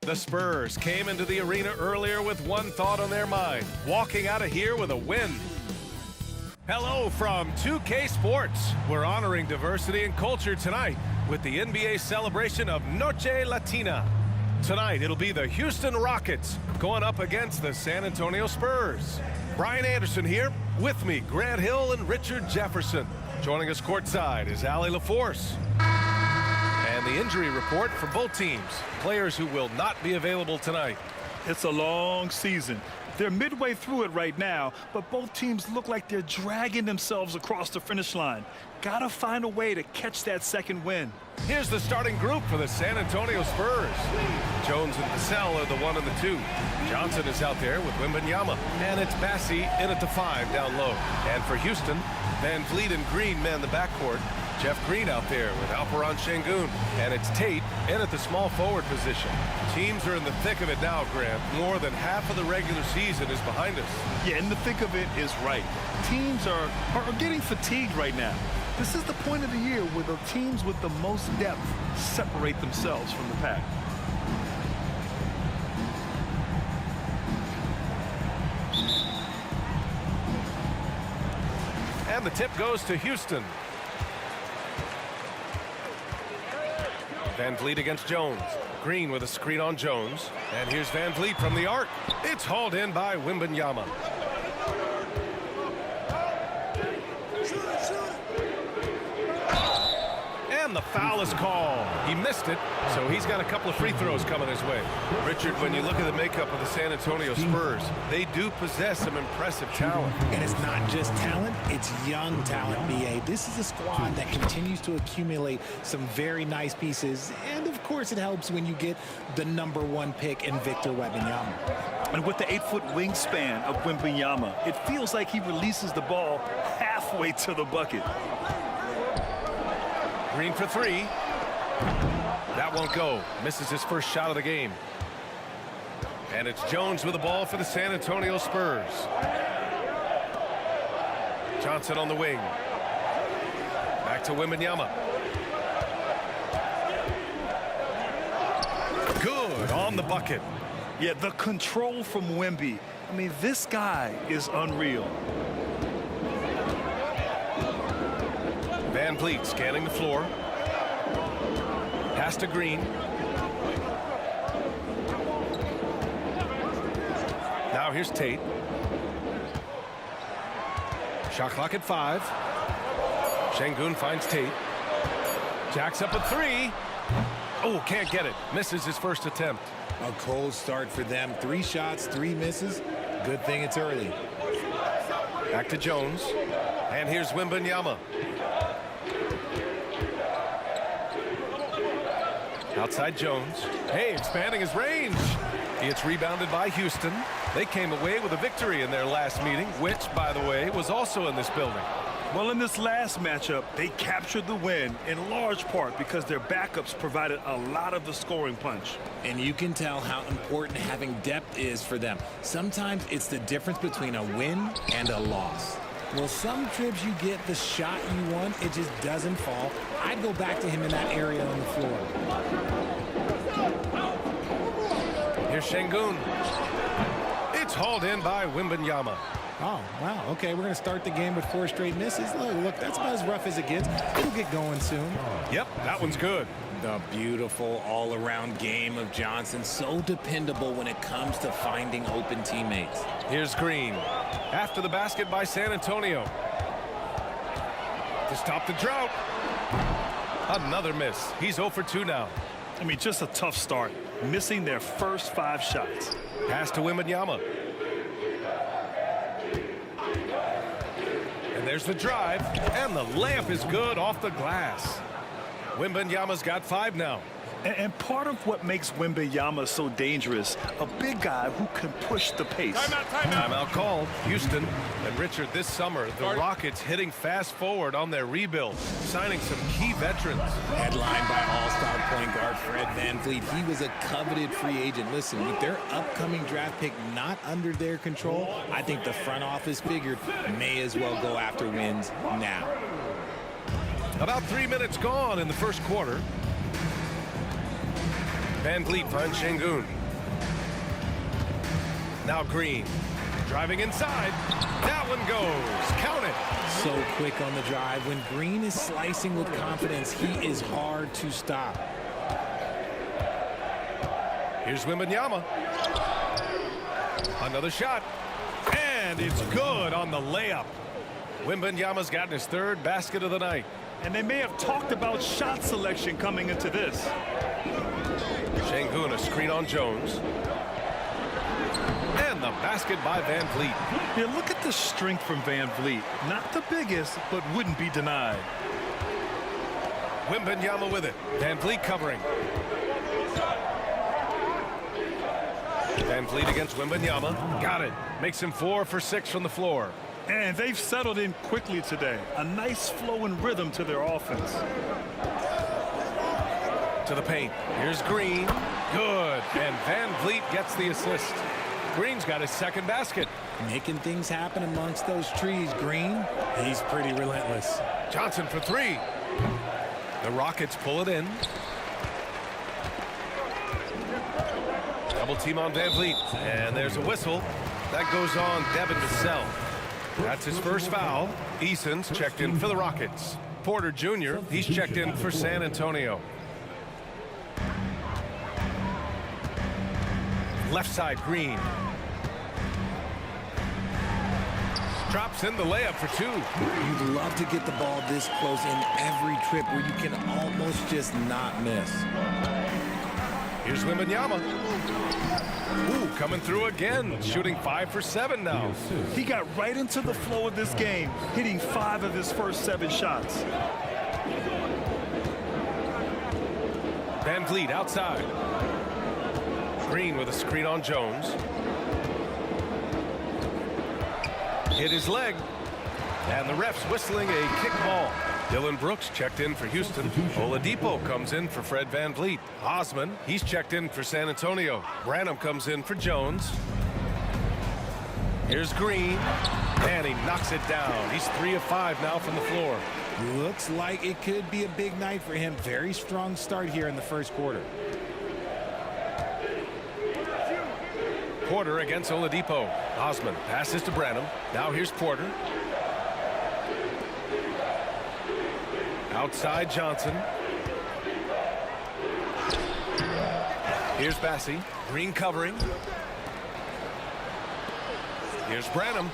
The Spurs came into the arena earlier with one thought on their mind, walking out of here with a win. Hello from 2K Sports. We're honoring diversity and culture tonight with the NBA celebration of Noche Latina. Tonight, it'll be the Houston Rockets going up against the San Antonio Spurs. Brian Anderson here. With me, Grant Hill and Richard Jefferson. Joining us courtside is Allie LaForce. And the injury report for both teams. Players who will not be available tonight. It's a long season. They're midway through it right now, but both teams look like they're dragging themselves across the finish line. Gotta find a way to catch that second win. Here's the starting group for the San Antonio Spurs. Jones and Vassell are the 1 and the 2. Johnson is out there with Wembanyama. And it's Bassey in at the 5 down low. And for Houston, Van Vliet and Green man the backcourt. Jeff Green out there with Alperen Şengün. And it's Tate in at the small forward position. Teams are in the thick of it now, Grant. More than half of the regular season is behind us. Yeah, in the thick of it is right. Teams are getting fatigued right now. This is the point of the year where the teams with the most depth separate themselves from the pack. And the tip goes to Houston. Van Vliet against Jones. Green with a screen on Jones. And here's Van Vliet from the arc. It's hauled in by Wembanyama. And the foul is called. He missed it, so he's got a couple of free throws coming his way. Richard, when you look at the makeup of the San Antonio Spurs, they do possess some impressive talent. And it's not just talent, it's young talent, B.A. This is a squad that continues to accumulate some very nice pieces. And, of course, it helps when you get the #1 pick in Victor Wembanyama. And with the 8-foot wingspan of Wembanyama, it feels like he releases the ball halfway to the bucket. Green for 3. That won't go. Misses his first shot of the game. And it's Jones with the ball for the San Antonio Spurs. Johnson on the wing. Back to Wembanyama. Good on the bucket. Yeah, the control from Wemby. I mean, this guy is unreal. Van Vliet scanning the floor. Pass to Green. Now here's Tate. Shot clock at 5. Şengün finds Tate. Jacks up a 3. Oh, can't get it. Misses his first attempt. A cold start for them. 3 shots, 3 misses. Good thing it's early. Back to Jones. And here's Wembanyama. Outside Jones. Hey, expanding his range. It's rebounded by Houston. They came away with a victory in their last meeting, which, by the way, was also in this building. Well, in this last matchup, they captured the win in large part because their backups provided a lot of the scoring punch. And you can tell how important having depth is for them. Sometimes it's the difference between a win and a loss. Well, some trips you get the shot you want, it just doesn't fall. I'd go back to him in that area on the floor. Here's Şengün. It's hauled in by Wembanyama. Oh, wow. Okay, we're going to start the game with 4 straight misses. Look, that's about as rough as it gets. It'll get going soon. Yep, that one's good. The beautiful all-around game of Johnson. So dependable when it comes to finding open teammates. Here's Green. After the basket by San Antonio. To stop the drought. Another miss. He's 0 for 2 now. I mean, just a tough start. Missing their first 5 shots. Pass to Wembanyama. And there's the drive. And the layup is good off the glass. Wembanyama's got 5 now. And part of what makes Wembanyama so dangerous, a big guy who can push the pace. Timeout called. Houston. And Richard, this summer, the Rockets hitting fast forward on their rebuild, signing some key veterans. Headlined by all-star point guard Fred VanVleet. He was a coveted free agent. Listen, with their upcoming draft pick not under their control, I think the front office figured may as well go after wins now. About 3 minutes gone in the first quarter. Van Vliet finds Şengün. Now Green. Driving inside. That one goes. Count it. So quick on the drive. When Green is slicing with confidence, he is hard to stop. Here's Wembanyama. Another shot. And it's good on the layup. Wembanyama's gotten his third basket of the night. And they may have talked about shot selection coming into this. Şengün, a screen on Jones. And the basket by Van Vliet. Yeah, look at the strength from Van Vliet. Not the biggest, but wouldn't be denied. Wembanyama with it. Van Vliet covering. Van Vliet against Wembanyama. Got it. Makes him 4 for 6 from the floor. And they've settled in quickly today. A nice flow and rhythm to their offense. To the paint. Here's Green. Good. And Van Vliet gets the assist. Green's got his second basket. Making things happen amongst those trees, Green. He's pretty relentless. Johnson for 3. The Rockets pull it in. Double team on Van Vliet. And there's a whistle. That goes on Devin Vassell. That's his first foul. Eason's checked in for the Rockets. Porter Jr., he's checked in for San Antonio. Left side, Green. Drops in the layup for 2. You'd love to get the ball this close in every trip where you can almost just not miss. Here's Wembanyama. Ooh, coming through again, shooting 5 for 7 now. He got right into the flow of this game, hitting 5 of his first 7 shots. Van Vliet outside. Green with a screen on Jones. Hit his leg. And the ref's whistling a kick ball. Dylan Brooks checked in for Houston. Oladipo comes in for Fred Van Vliet. Osman, he's checked in for San Antonio. Branham comes in for Jones. Here's Green. And he knocks it down. He's 3 of 5 now from the floor. Looks like it could be a big night for him. Very strong start here in the first quarter. Porter against Oladipo. Osman passes to Branham. Now here's Porter. Outside Johnson. Here's Bassie. Green covering. Here's Branham.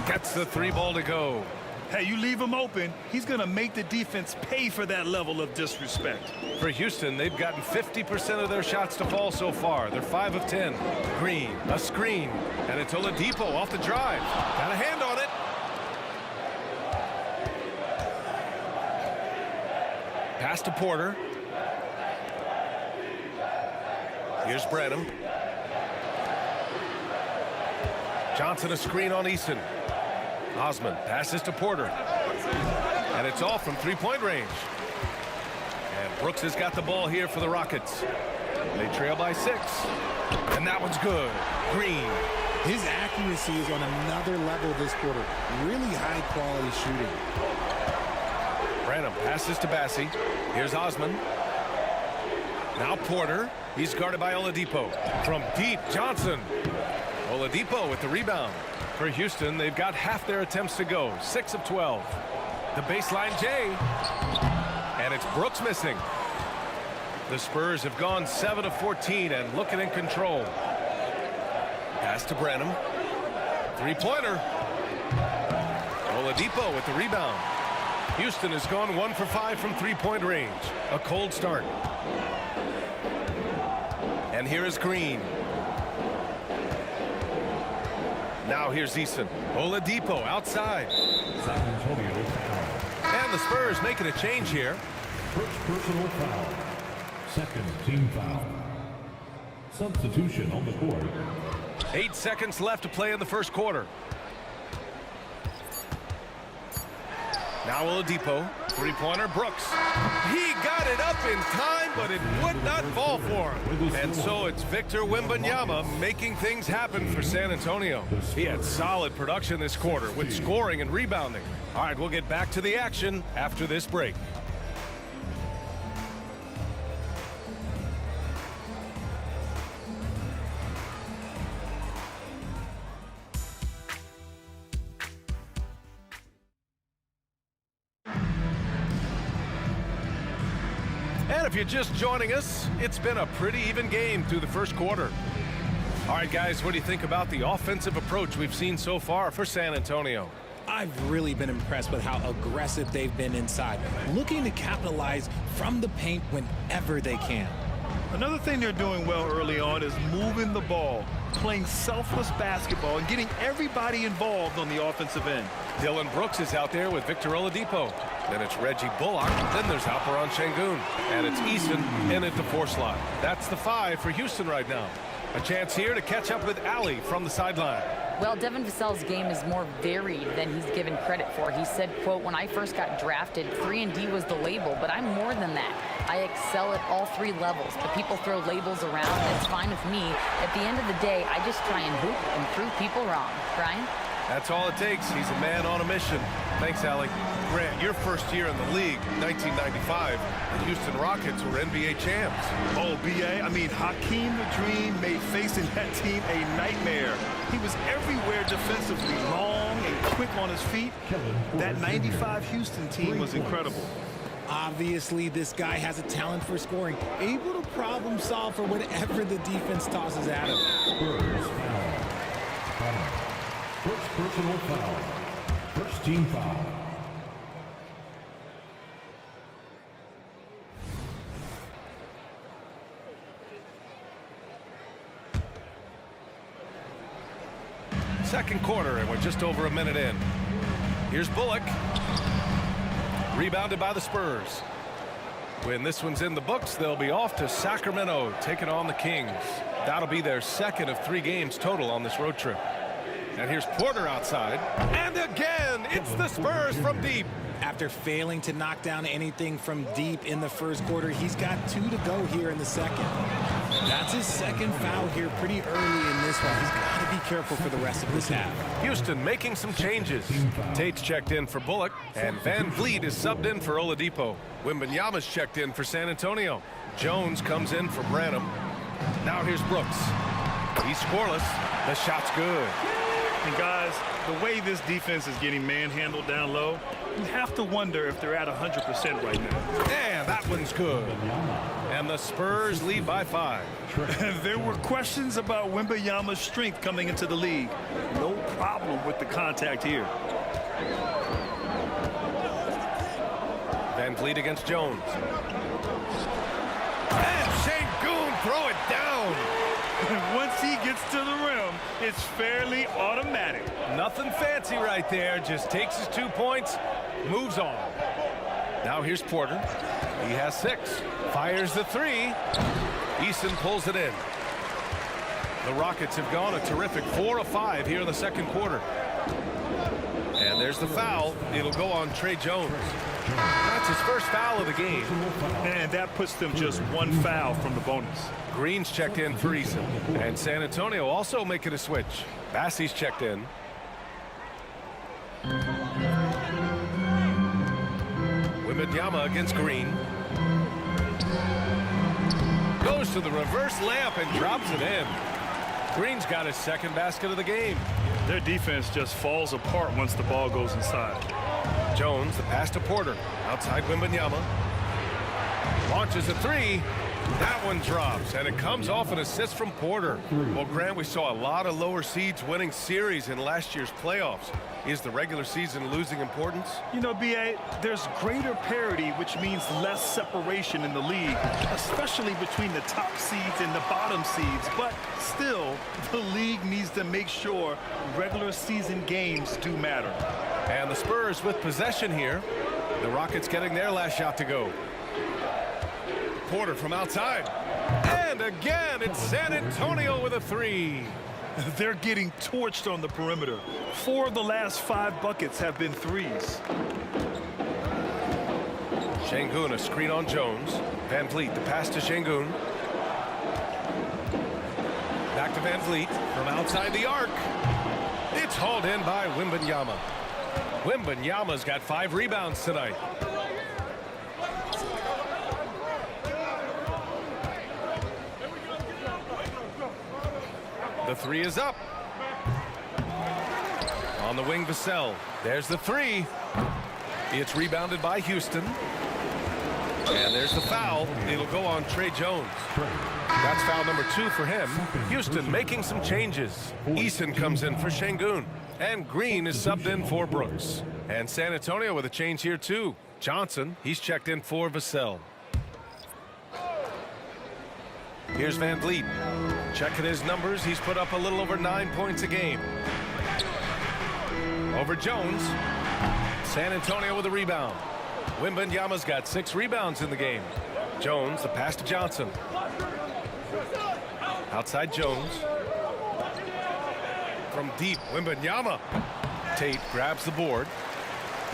Gets the 3 ball to go. Hey, you leave him open, he's going to make the defense pay for that level of disrespect. For Houston, they've gotten 50% of their shots to fall so far. They're 5 of 10. Green, a screen, and it's Oladipo off the drive. Got a hand on it. Pass to Porter. Here's Branham. Johnson a screen on Eason. Osman passes to Porter. And it's off from 3-point range. And Brooks has got the ball here for the Rockets. They trail by 6. And that one's good. Green. His accuracy is on another level this quarter. Really high quality shooting. Branham passes to Bassie. Here's Osman. Now Porter. He's guarded by Oladipo. From deep, Johnson. Oladipo with the rebound. For Houston, they've got half their attempts to go. 6 of 12. The baseline J. And it's Brooks missing. The Spurs have gone 7 of 14 and looking in control. Pass to Branham. 3-pointer. Oladipo with the rebound. Houston has gone 1 for 5 from 3-point range. A cold start. And here is Green. Now here's Eason. Oladipo outside. And the Spurs making a change here. First personal foul. Second team foul. Substitution on the court. 8 seconds left to play in the first quarter. Now Oladipo. 3-pointer Brooks. He got it up in time, but it would not fall for him. And so it's Victor Wembanyama making things happen for San Antonio. He had solid production this quarter with scoring and rebounding. All right, we'll get back to the action after this break. And if you're just joining us, it's been a pretty even game through the first quarter. All right, guys, what do you think about the offensive approach we've seen so far for San Antonio? I've really been impressed with how aggressive they've been inside, looking to capitalize from the paint whenever they can. Another thing they're doing well early on is moving the ball, playing selfless basketball, and getting everybody involved on the offensive end. Dylan Brooks is out there with Victor Oladipo. Then it's Reggie Bullock. Then there's Alperon Şengün. And it's Eason in at the 4 slot. That's the 5 for Houston right now. A chance here to catch up with Ali from the sideline. Well, Devin Vassell's game is more varied than he's given credit for. He said, quote, "When I first got drafted, 3-and-D was the label, but I'm more than that. I excel at all 3 levels, but people throw labels around, and it's fine with me. At the end of the day, I just try and hoop and prove people wrong." Brian? That's all it takes. He's a man on a mission. Thanks, Allie. Grant, your first year in the league, 1995, the Houston Rockets were NBA champs. Oh, B.A., I mean, Hakeem the Dream made facing that team a nightmare. He was everywhere defensively, long and quick on his feet. That 95 Houston team was incredible. Obviously, this guy has a talent for scoring, able to problem solve for whatever the defense tosses at him. Spurs foul. First personal foul. First team foul. Second quarter, and we're just over a minute in. Here's Bullock. Rebounded by the Spurs. When this one's in the books, they'll be off to Sacramento, taking on the Kings. That'll be their second of 3 games total on this road trip. And here's Porter outside. And again, it's the Spurs from deep. After failing to knock down anything from deep in the first quarter, he's got 2 to go here in the second. That's his second foul here pretty early in this one. He's got to be careful for the rest of this half. Houston making some changes. Tate's checked in for Bullock, and Van Vliet is subbed in for Oladipo. Wembanyama's checked in for San Antonio. Jones comes in for Branham. Now here's Brooks. He's scoreless. The shot's good. And guys, the way this defense is getting manhandled down low, you have to wonder if they're at 100% right now. And that one's good. And the Spurs lead by 5. There were questions about Wembanyama's strength coming into the league. No problem with the contact here. Van Vliet against Jones. And Şengün throw it down. Once he gets to the rim, it's fairly automatic. Nothing fancy right there. Just takes his 2 points, moves on. Now here's Porter. He has 6. Fires the 3. Eason pulls it in. The Rockets have gone a terrific 4 of 5 here in the second quarter. And there's the foul. It'll go on Tre Jones. That's his first foul of the game. And that puts them just 1 foul from the bonus. Green's checked in for Eason. And San Antonio also making a switch. Bassey's checked in. Wembanyama against Green. Goes to the reverse layup and drops it in. Green's got his second basket of the game. Their defense just falls apart once the ball goes inside. Jones, the pass to Porter. Outside Wembanyama. Launches a 3. That one drops, and it comes off an assist from Porter. Well, Grant, we saw a lot of lower seeds winning series in last year's playoffs. Is the regular season losing importance? You know, B.A., there's greater parity, which means less separation in the league, especially between the top seeds and the bottom seeds. But still, the league needs to make sure regular season games do matter. And the Spurs with possession here. The Rockets getting their last shot to go. Porter from outside. And again, it's San Antonio with a 3. They're getting torched on the perimeter. 4 of the last 5 buckets have been 3s. Şengün, a screen on Jones. Van Vliet, the pass to Şengün. Back to Van Vliet from outside the arc. It's hauled in by Wembanyama. Wembanyama's got 5 rebounds tonight. The 3 is up. On the wing, Vassell. There's the 3. It's rebounded by Houston. And there's the foul. It'll go on Trey Jones. That's foul number 2 for him. Houston making some changes. Eason comes in for Şengün. And Green is subbed in for Brooks. And San Antonio with a change here too. Johnson, he's checked in for Vassell. Here's Van Vliet. Checking his numbers, he's put up a little over 9 points a game. Over Jones. San Antonio with a rebound. Wembanyama's got 6 rebounds in the game. Jones, the pass to Johnson. Outside Jones. From deep, Wembanyama. Tate grabs the board.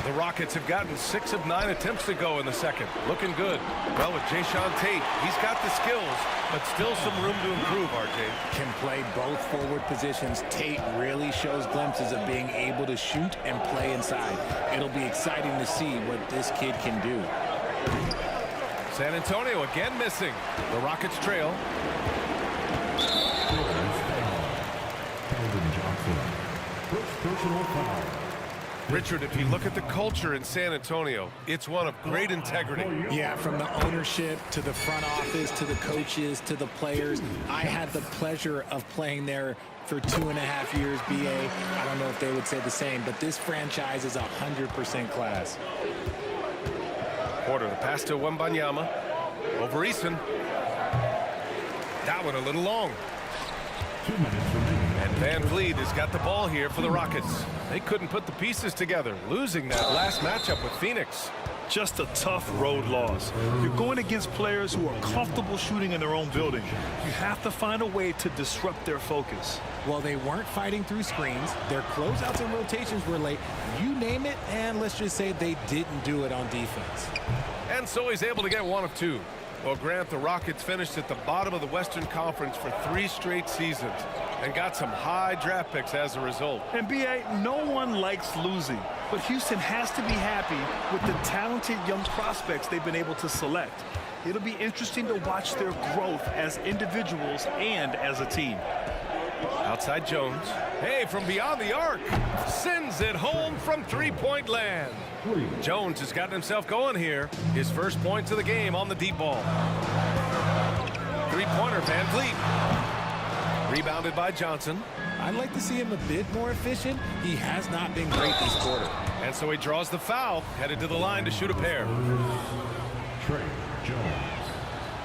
The Rockets have gotten 6 of 9 attempts to go in the second. Looking good. Well, with Jayshawn Tate, he's got the skills, but still some room to improve, RJ. Can play both forward positions. Tate really shows glimpses of being able to shoot and play inside. It'll be exciting to see what this kid can do. San Antonio again missing. The Rockets trail. First personal foul. Richard, if you look at the culture in San Antonio, it's one of great integrity. Yeah, from the ownership to the front office to the coaches to the players. I had the pleasure of playing there for 2.5 years, BA. I don't know if they would say the same, but this franchise is 100% class. Porter, the pass to Wembanyama. Over Eason. That one a little long. 2 minutes remaining. And Van Vliet has got the ball here for the Rockets. They couldn't put the pieces together, losing that last matchup with Phoenix. Just a tough road loss. You're going against players who are comfortable shooting in their own building. You have to find a way to disrupt their focus. Well, they weren't fighting through screens. Their closeouts and rotations were late. You name it, and let's just say they didn't do it on defense. And so he's able to get 1 of 2. Well, Grant, the Rockets finished at the bottom of the Western Conference for 3 straight seasons and got some high draft picks as a result. And BA, no one likes losing, but Houston has to be happy with the talented young prospects they've been able to select. It'll be interesting to watch their growth as individuals and as a team. Outside Jones. Hey, from beyond the arc. Sends it home from three-point land. Jones has gotten himself going here. His first points of the game on the deep ball. Three-pointer, Van Vliet. Rebounded by Johnson. I'd like to see him a bit more efficient. He has not been great this quarter. And so he draws the foul, headed to the line to shoot a pair. Trey Jones.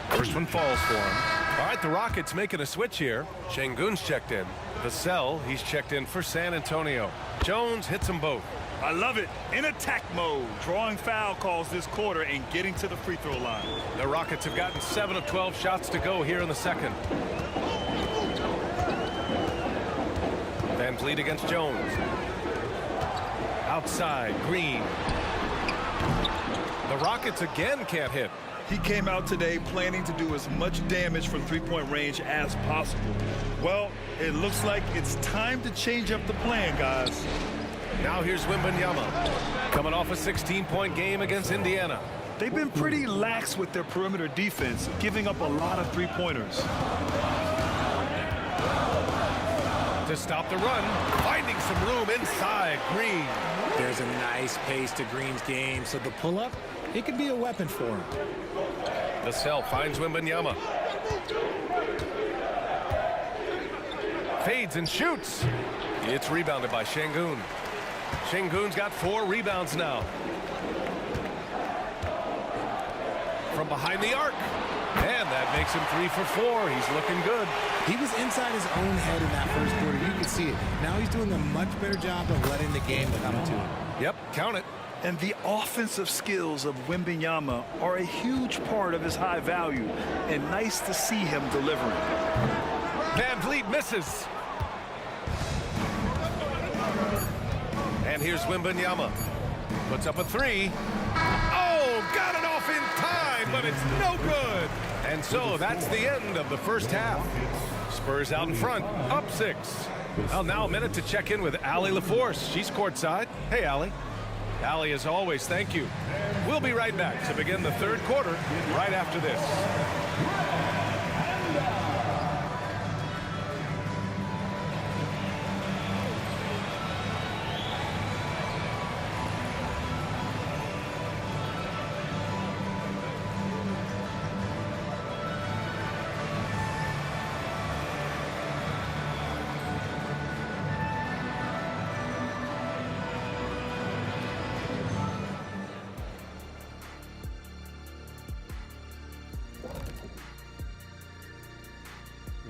First one falls for him. All right, the Rockets making a switch here. Şengün's checked in. Vassell, he's checked in for San Antonio. Jones hits them both. I love it. In attack mode, drawing foul calls this quarter and getting to the free throw line. The Rockets have gotten 7 of 12 shots to go here in the second. Van Vliet against Jones. Outside, Green. The Rockets again can't hit. He came out today planning to do as much damage from three-point range as possible. Well, it looks like it's time to change up the plan, guys. Now here's Wembanyama, coming off a 16-point game against Indiana. They've been pretty lax with their perimeter defense, giving up a lot of three-pointers. To stop the run, finding some room inside, Green. There's a nice pace to Green's game, so the pull-up, it could be a weapon for him. Vassell finds Wembanyama. Fades and shoots. It's rebounded by Şengün. Şengün's got 4 rebounds now. From behind the arc. And that makes him 3 for 4. He's looking good. He was inside his own head in that first quarter. You could see it. Now he's doing a much better job of letting the game come to him. Yep, count it. And the offensive skills of Wembanyama are a huge part of his high value, and nice to see him delivering. Van Vliet misses. And here's Wembanyama. Puts up a 3. Oh, got it off in time, but it's no good. And so that's the end of the first half. Spurs out in front, up 6. Well, now a minute to check in with Allie LaForce. She's courtside. Hey, Allie. Allie, as always, thank you. We'll be right back to begin the third quarter right after this.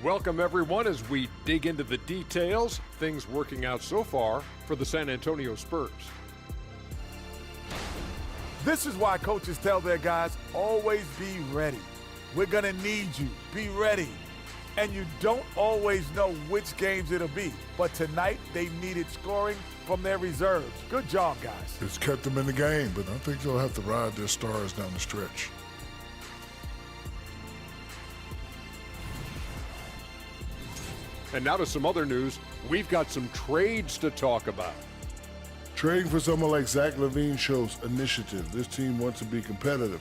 welcome everyone as we dig into the details. Things working out so far for the San Antonio Spurs. This is why coaches tell their guys, always be ready. We're going to need you. Be ready. And you don't always know which games it'll be. But tonight, they needed scoring from their reserves. Good job, guys. It's kept them in the game, but I think they'll have to ride their stars down the stretch. And now to some other news. We've got some trades to talk about. Trading for someone like Zach LaVine shows initiative. This team wants to be competitive.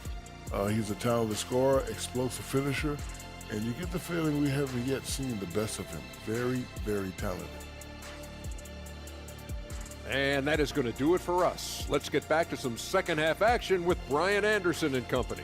He's a talented scorer, explosive finisher, and you get the feeling we haven't yet seen the best of him. Very, very talented. And that is going to do it for us. Let's get back to some second half action with Brian Anderson and company.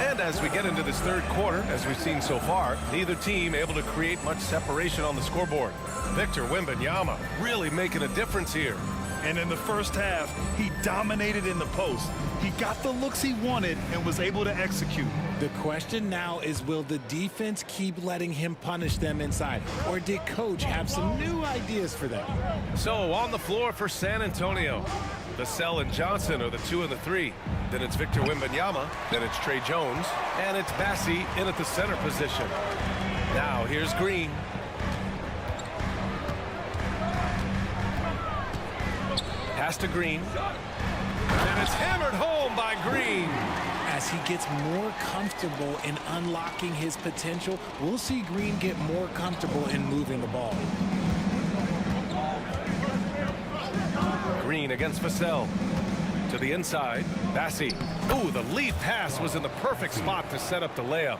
And as we get into this third quarter, as we've seen so far, neither team able to create much separation on the scoreboard. Victor Wembanyama really making a difference here. And in the first half, he dominated in the post. He got the looks he wanted and was able to execute. The question now is, will the defense keep letting him punish them inside? Or did coach have some new ideas for them? So on the floor for San Antonio, Vassell and Johnson are the 2 and the 3. Then it's Victor Wembanyama, then it's Trey Jones, and it's Bassey in at the center position. Now here's Green. Pass to Green. And it's hammered home by Green. As he gets more comfortable in unlocking his potential, we'll see Green get more comfortable in moving the ball. Green against Vassell. To the inside, Bassey. Ooh, the lead pass was in the perfect spot to set up the layup.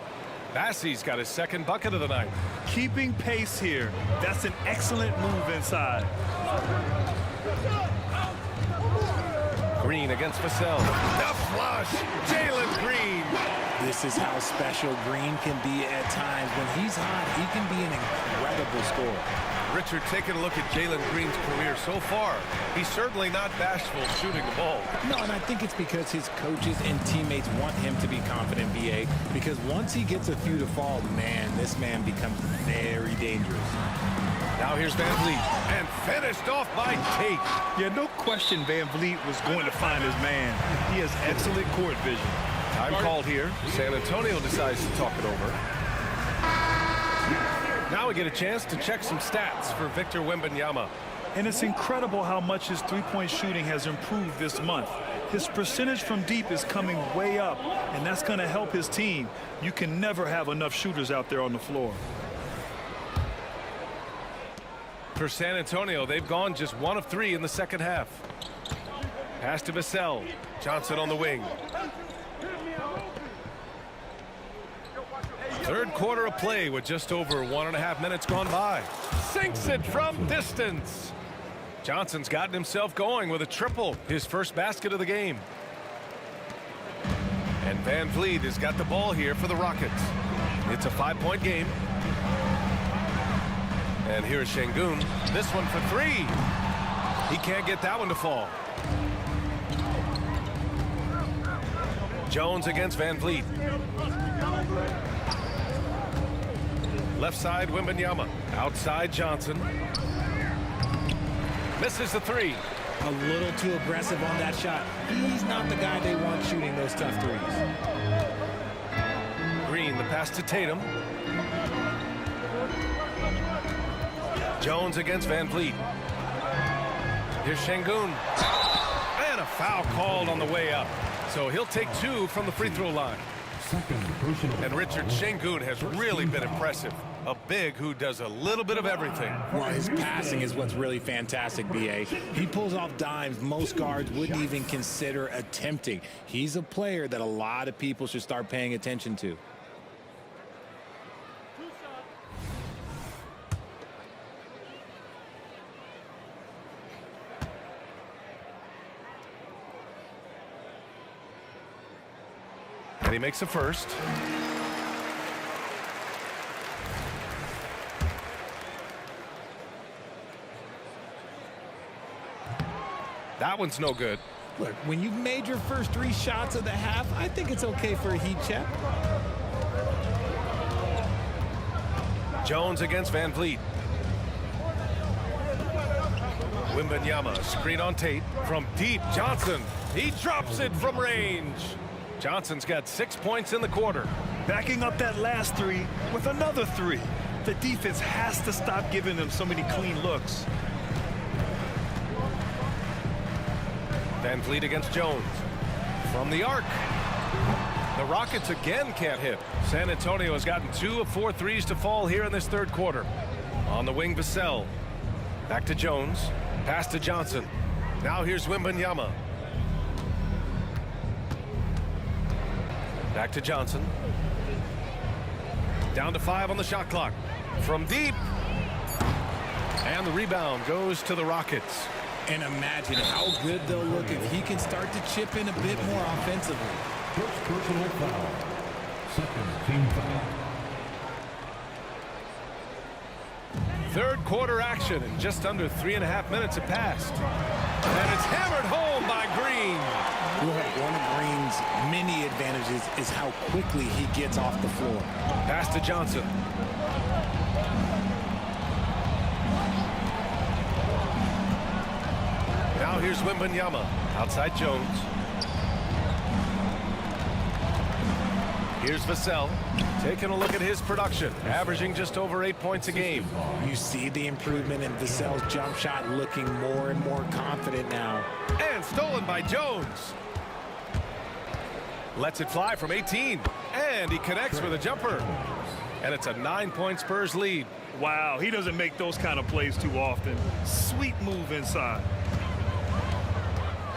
Bassey's got his second bucket of the night. Keeping pace here. That's an excellent move inside. Green against Vassell. The flush. Jalen Green. This is how special Green can be at times. When he's hot, he can be an incredible scorer. Richard, taking a look at Jalen Green's career so far, he's certainly not bashful shooting the ball. No, and I think it's because his coaches and teammates want him to be confident, BA, because once he gets a few to fall, man, this man becomes very dangerous. Now here's Van Vliet, and finished off by Tate. Yeah, no question Van Vliet was going to find his man. He has excellent court vision. Time called here. San Antonio decides to talk it over. Now we get a chance to check some stats for Victor Wembanyama. And it's incredible how much his three-point shooting has improved this month. His percentage from deep is coming way up, and that's going to help his team. You can never have enough shooters out there on the floor. For San Antonio, they've gone just 1 of 3 in the second half. Pass to Vassell. Johnson on the wing. Third quarter of play with just over 1.5 minutes gone by. Sinks it from distance. Johnson's gotten himself going with a triple, his first basket of the game. And Van Vliet has got the ball here for the Rockets. It's a 5-point game. And here's Şengün. This one for 3. He can't get that one to fall. Jones against Van Vliet. Left side, Wembanyama. Outside, Johnson. Misses the 3. A little too aggressive on that shot. He's not the guy they want shooting those tough threes. Green, the pass to Tatum. Jones against Van Vliet. Here's Şengün. And a foul called on the way up. So he'll take 2 from the free throw line. And Richard, Şengün has really been impressive. A big who does a little bit of everything. Well, his passing is what's really fantastic, BA. He pulls off dimes most guards wouldn't even consider attempting. He's a player that a lot of people should start paying attention to. And he makes a first. That one's no good. Look, when you've made your first 3 shots of the half, I think it's okay for a heat check. Jones against Van Vliet. Wembanyama, screen on Tate. From deep, Johnson. He drops it from range. Johnson's got 6 points in the quarter. Backing up that last 3 with another 3. The defense has to stop giving them so many clean looks. Van Vliet against Jones. From the arc. The Rockets again can't hit. San Antonio has gotten 2 of 4 threes to fall here in this third quarter. On the wing, Vassell. Back to Jones. Pass to Johnson. Now here's Wembanyama. Back to Johnson. Down to 5 on the shot clock. From deep. And the rebound goes to the Rockets. And imagine how good they'll look if he can start to chip in a bit more offensively. First personal foul. Second team foul. Third quarter action, and just under 3.5 minutes have passed. And it's hammered home by Green. One of Green's many advantages is how quickly he gets off the floor. Pass to Johnson. Now here's Wembanyama. Outside Jones. Here's Vassell. Taking a look at his production. Averaging just over 8 points a game. You see the improvement in Vassell's jump shot, looking more and more confident now. And stolen by Jones. Lets it fly from 18. And he connects with a jumper. And it's a 9-point Spurs lead. Wow, he doesn't make those kind of plays too often. Sweet move inside.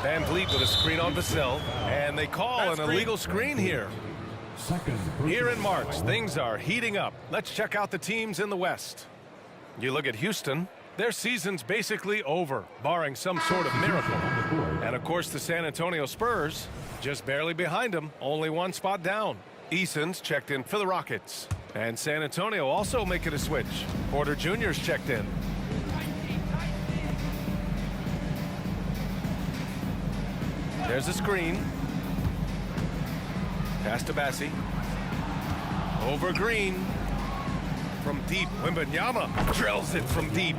Van Vliet with a screen on Vassell. And they call an illegal screen here. Here in March, things are heating up. Let's check out the teams in the West. You look at Houston, their season's basically over, barring some sort of miracle. And of course, the San Antonio Spurs, just barely behind them, only 1 spot down. Eason's checked in for the Rockets. And San Antonio also making a switch. Porter Jr.'s checked in. There's a screen. Pass to Bassi. Over Green. From deep, Wembanyama drills it from deep.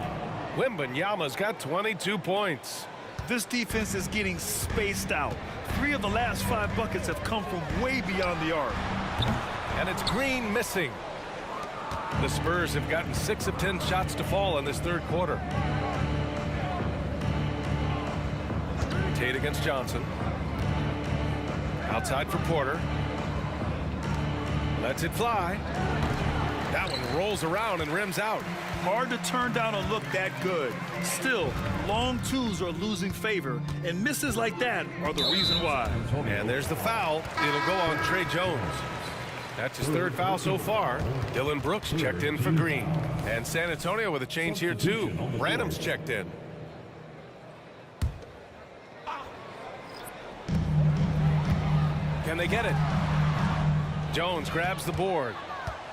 Wembanyama's got 22 points. This defense is getting spaced out. 3 of the last 5 buckets have come from way beyond the arc. And it's Green missing. The Spurs have gotten 6 of 10 shots to fall in this third quarter. Tate against Johnson. Outside for Porter. Lets it fly. That one rolls around and rims out. Hard to turn down a look that good. Still, long twos are losing favor, and misses like that are the reason why. And there's the foul. It'll go on Trey Jones. That's his 3rd foul so far. Dylan Brooks checked in for Green. And San Antonio with a change here too. Branham's checked in. Can they get it? Jones grabs the board.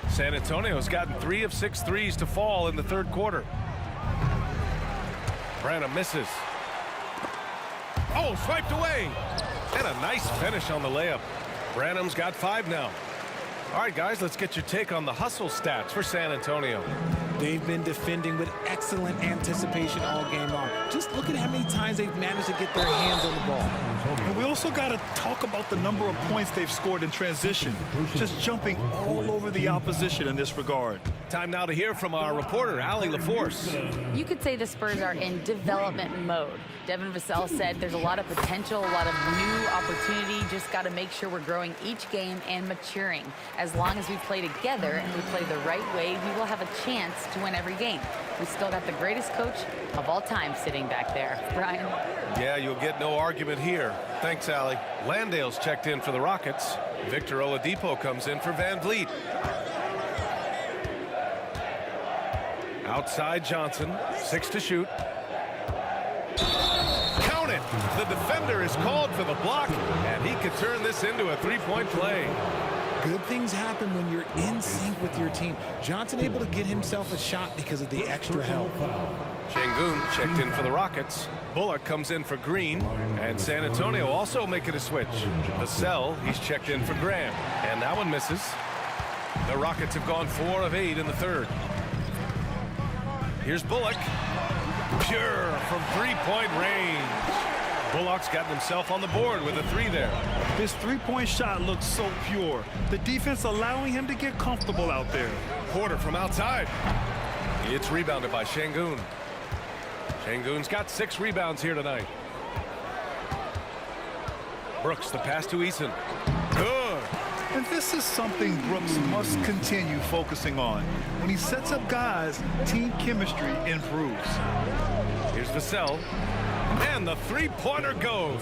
San Antonio's gotten 3 of 6 threes to fall in the third quarter. Branham misses. Oh, swiped away. And a nice finish on the layup. Branham's got 5 now. All right, guys, let's get your take on the hustle stats for San Antonio. They've been defending with excellent anticipation all game long. Just look at how many times they've managed to get their hands on the ball. And we also got to talk about the number of points they've scored in transition. Just jumping all over the opposition in this regard. Time now to hear from our reporter, Allie LaForce. You could say the Spurs are in development mode. Devin Vassell said there's a lot of potential, a lot of new opportunity. Just got to make sure we're growing each game and maturing. As long as we play together and we play the right way, we will have a chance to win every game. We still got the greatest coach of all time sitting back there. Brian? Yeah, you'll get no argument here. Thanks, Allie. Landale's checked in for the Rockets. Victor Oladipo comes in for Van Vliet. Outside Johnson, 6 to shoot. Count it! The defender is called for the block, and he could turn this into a 3-point play. Good things happen when you're in sync with your team. Johnson able to get himself a shot because of the extra help. Şengün checked in for the Rockets. Bullock comes in for Green. And San Antonio also making a switch. Vassell, he's checked in for Graham. And that one misses. The Rockets have gone 4 of 8 in the third. Here's Bullock. Pure from three-point range. Bullock's gotten himself on the board with a 3 there. His three-point shot looks so pure. The defense allowing him to get comfortable out there. Porter from outside. It's rebounded by Şengün. Şengün's got 6 rebounds here tonight. Brooks, the pass to Eason. Good. And this is something Brooks must continue focusing on. When he sets up guys, team chemistry improves. Here's Vassell. And the three-pointer goes.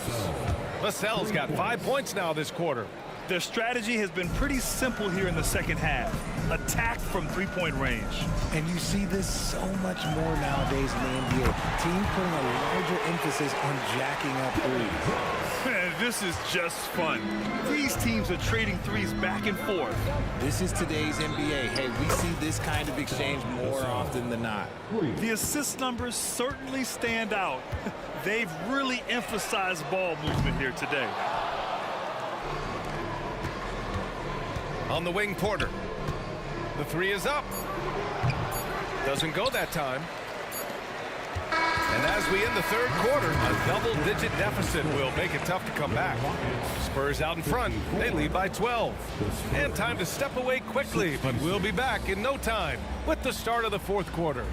Vassell's got 5 points now this quarter. Their strategy has been pretty simple here in the second half. Attack from three-point range. And you see this so much more nowadays in the NBA. Teams putting a larger emphasis on jacking up threes. Man, this is just fun. These teams are trading threes back and forth. This is today's NBA. Hey, we see this kind of exchange more often than not. The assist numbers certainly stand out. They've really emphasized ball movement here today. On the wing, Porter. The 3 is up. Doesn't go that time. And as we end the third quarter, a double-digit deficit will make it tough to come back. Spurs out in front. They lead by 12. And time to step away quickly, but we'll be back in no time with the start of the fourth quarter.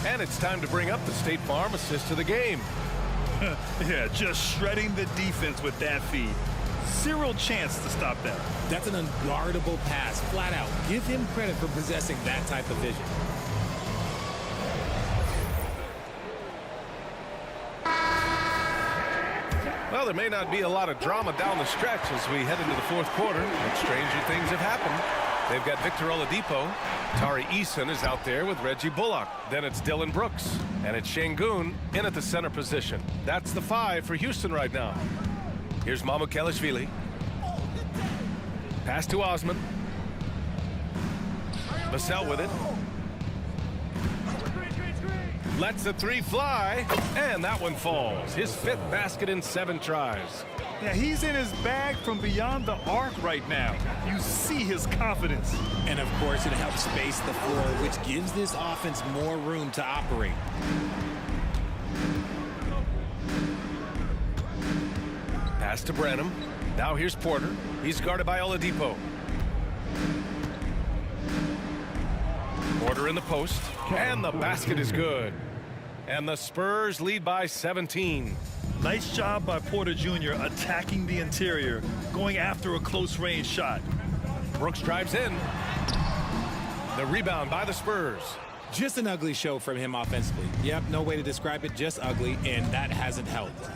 And it's time to bring up the State Farm assist of the game. Yeah, just shredding the defense with that feed. Zero chance to stop that. That's an unguardable pass, flat out. Give him credit for possessing that type of vision. Well, there may not be a lot of drama down the stretch as we head into the fourth quarter, but stranger things have happened. They've got Victor Oladipo. Tari Eason is out there with Reggie Bullock. Then it's Dylan Brooks. And it's Şengün in at the center position. That's the 5 for Houston right now. Here's Mamukelashvili. Pass to Osman. Vassell with it. Lets the 3 fly. And that one falls. His 5th basket in 7 tries. Yeah, he's in his bag from beyond the arc right now. You see his confidence. And of course, it helps space the floor, which gives this offense more room to operate. Pass to Branham. Now here's Porter. He's guarded by Oladipo. Porter in the post. And the basket is good. And the Spurs lead by 17. Nice job by Porter Jr. attacking the interior, going after a close-range shot. Brooks drives in. The rebound by the Spurs. Just an ugly show from him offensively. Yep, no way to describe it, just ugly, and that hasn't helped.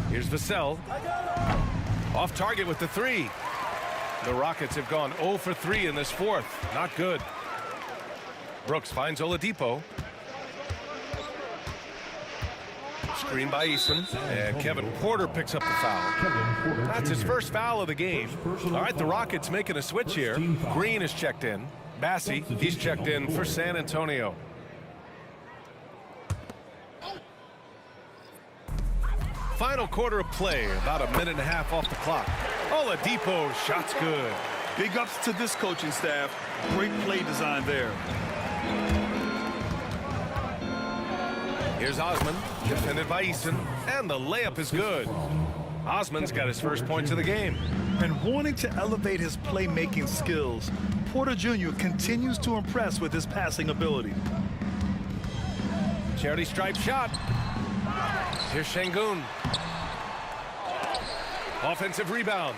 Here's Vassell. Off target with the 3. The Rockets have gone 0 for 3 in this fourth. Not good. Brooks finds Oladipo. Screen by Eason, and Kevin Porter picks up the foul. That's his first foul of the game. All right, the Rockets making a switch here. Green is checked in. Bassey, he's checked in for San Antonio. Final quarter of play, about a minute and a half off the clock. Oladipo, shot's good. Big ups to this coaching staff. Great play design there. Here's Osman, defended by Eason, and the layup is good. Osman's got his first points of the game. And wanting to elevate his playmaking skills, Porter Jr. continues to impress with his passing ability. Charity stripe shot. Here's Şengün. Offensive rebound.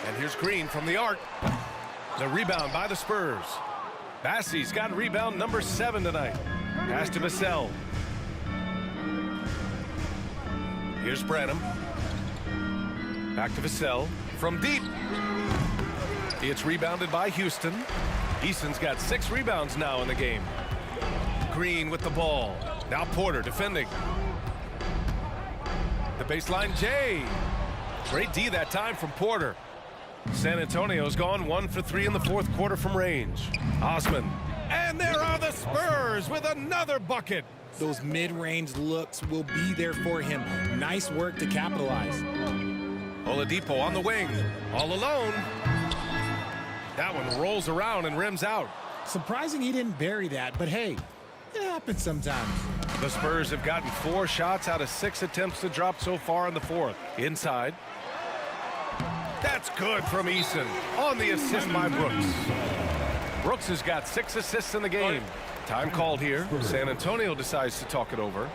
And here's Green from the arc. The rebound by the Spurs. Bassey's got rebound number 7 tonight. Pass to Vassell. Here's Branham. Back to Vassell. From deep. It's rebounded by Houston. Eason's got 6 rebounds now in the game. Green with the ball. Now Porter defending. The baseline, Jay. Great D that time from Porter. San Antonio's gone 1 for 3 in the fourth quarter from range. Osman. And there are the Spurs with another bucket. Those mid-range looks will be there for him. Nice work to capitalize. Oladipo on the wing. All alone. That one rolls around and rims out. Surprising he didn't bury that, but hey, it happens sometimes. The Spurs have gotten 4 shots out of 6 attempts to drop so far in the fourth. Inside. That's good from Eason on the assist by Brooks. Brooks has got 6 assists in the game. Time called here. San Antonio decides to talk it over.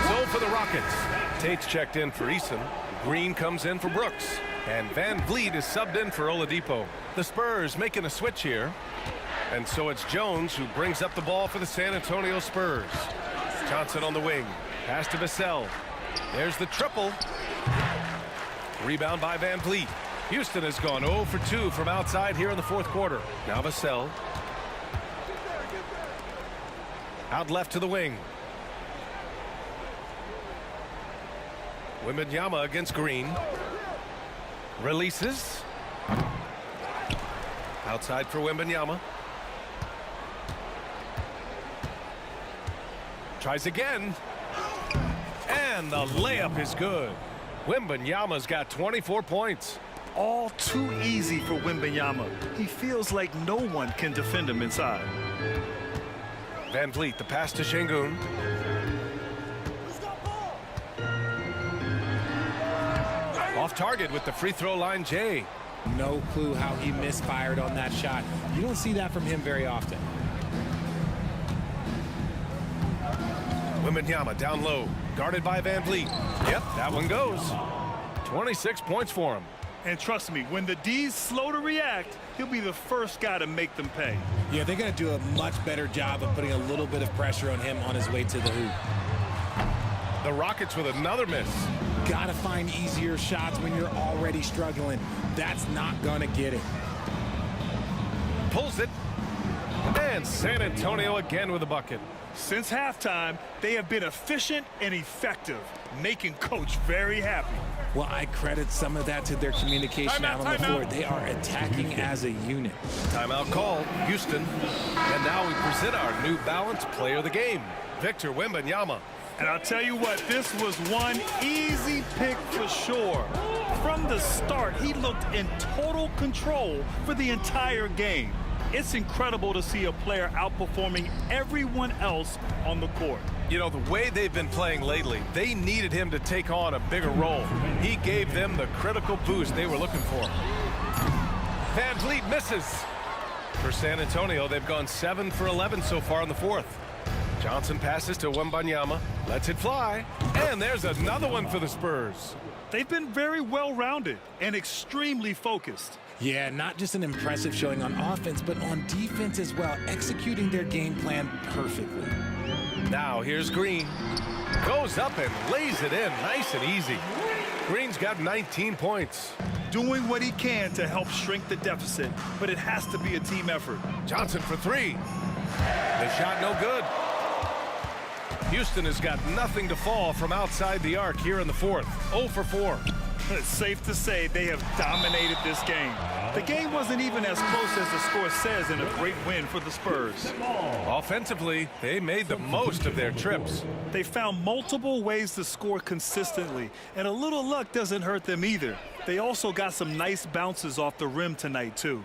So for the Rockets, Tate's checked in for Eason. Green comes in for Brooks. And Van Vliet is subbed in for Oladipo. The Spurs making a switch here. And so it's Jones who brings up the ball for the San Antonio Spurs. Johnson on the wing. Pass to Vassell. There's the triple. Rebound by Van Vliet. Houston has gone 0 for 2 from outside here in the fourth quarter. Now Vassell. Out left to the wing. Wembanyama against Green. Releases. Outside for Wembanyama. Tries again. And the layup is good. Wembanyama's got 24 points. All too easy for Wembanyama. He feels like no one can defend him inside. Van Vliet, the pass to Şengün. Off target with the free throw line, Jay. No clue how he misfired on that shot. You don't see that from him very often. Wembanyama down low, guarded by Van Vliet. Yep, that one goes. 26 points for him. And trust me, when the D's slow to react, he'll be the first guy to make them pay. Yeah, they're going to do a much better job of putting a little bit of pressure on him on his way to the hoop. The Rockets with another miss. Gotta find easier shots when you're already struggling. That's not gonna get it. Pulls it. And San Antonio again with a bucket. Since halftime, they have been efficient and effective, making Coach very happy. Well, I credit some of that to their communication out on the floor. They are attacking as a unit. Timeout called, Houston. And now we present our New Balance Player of the Game, Victor Wembanyama. And I'll tell you what, this was one easy pick for sure. From the start, he looked in total control for the entire game. It's incredible to see a player outperforming everyone else on the court. You know, the way they've been playing lately, they needed him to take on a bigger role. He gave them the critical boost they were looking for. Van Vliet misses. For San Antonio, they've gone 7 for 11 so far in the fourth. Johnson passes to Wembanyama, lets it fly, and there's another one for the Spurs. They've been very well-rounded and extremely focused. Yeah, not just an impressive showing on offense, but on defense as well, executing their game plan perfectly. Now here's Green. Goes up and lays it in nice and easy. Green's got 19 points. Doing what he can to help shrink the deficit, but it has to be a team effort. Johnson for 3. The shot no good. Houston has got nothing to fall from outside the arc here in the fourth. 0 for 4. It's safe to say they have dominated this game. The game wasn't even as close as the score says in a great win for the Spurs. Offensively, they made the most of their trips. They found multiple ways to score consistently, and a little luck doesn't hurt them either. They also got some nice bounces off the rim tonight, too.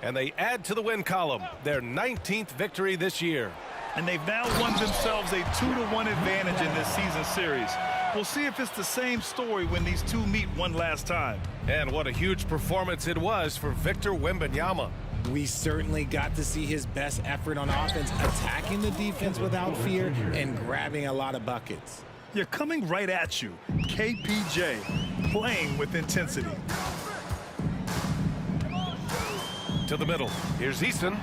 And they add to the win column, their 19th victory this year. And they've now won themselves a 2-1 advantage in this season series. We'll see if it's the same story when these two meet one last time. And what a huge performance it was for Victor Wembanyama. We certainly got to see his best effort on offense, attacking the defense without fear and grabbing a lot of buckets. You're coming right at you. KPJ playing with intensity. To the middle. Here's Eason.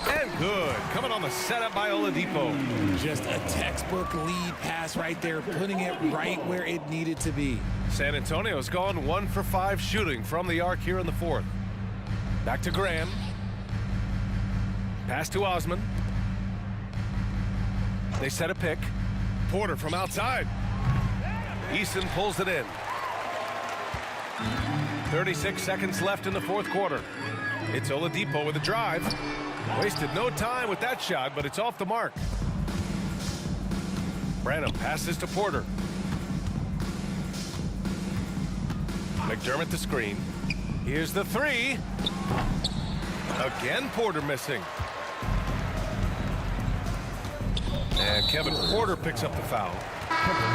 And good. Coming on the setup by Oladipo. Just a textbook lead pass right there, putting it right where it needed to be. San Antonio's gone 1 for 5 shooting from the arc here in the fourth. Back to Graham. Pass to Osman. They set a pick. Porter from outside. Eason pulls it in. 36 seconds left in the fourth quarter. It's Oladipo with a drive. Wasted no time with that shot, but it's off the mark. Branham passes to Porter. McDermott the screen. Here's the three. Again, Porter missing. And Kevin Porter picks up the foul.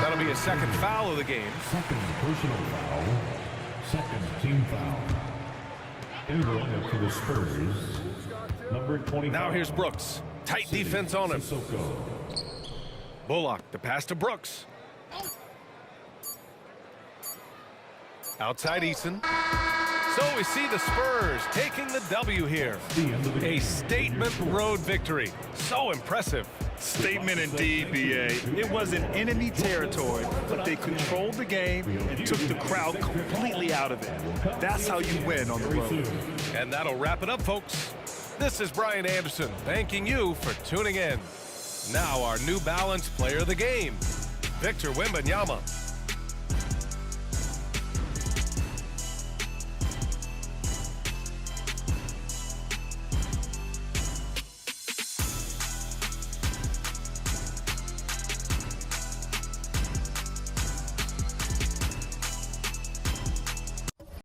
That'll be his second foul of the game. Second personal foul. Second team foul. Inbound for the Spurs. Number 25. Now here's Brooks. Tight defense on him. Sissoko. Bullock, the pass to Brooks. Outside Eason. So we see the Spurs taking the W here. A statement road victory. So impressive. Statement indeed, B.A. It was in enemy territory, but they controlled the game and took the crowd completely out of it. That's how you win on the road. And that'll wrap it up, folks. This is Brian Anderson thanking you for tuning in. Now our New Balance player of the game, Victor Wembanyama.